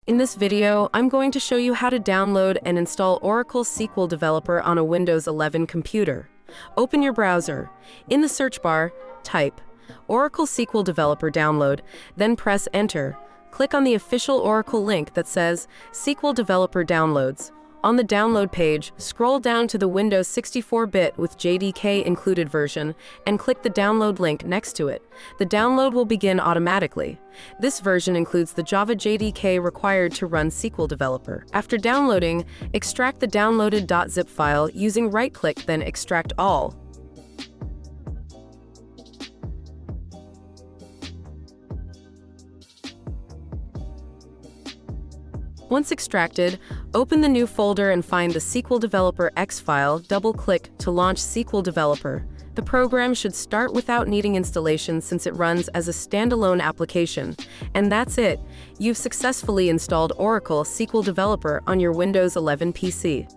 In this video, I'm going to show you how to download and install Oracle SQL Developer on a Windows 11 computer. Open your browser. In the search bar, type Oracle SQL Developer Download, then press Enter. Click on the official Oracle link that says SQL Developer Downloads. On the download page, scroll down to the Windows 64-bit with JDK included version and click the download link next to it. The download will begin automatically. This version includes the Java JDK required to run SQL Developer. After downloading, extract the downloaded .zip file using right-click, then Extract All. Once extracted, open the new folder and find the SQL Developer X file. Double-click to launch SQL Developer. The program should start without needing installation since it runs as a standalone application. And that's it. You've successfully installed Oracle SQL Developer on your Windows 11 PC.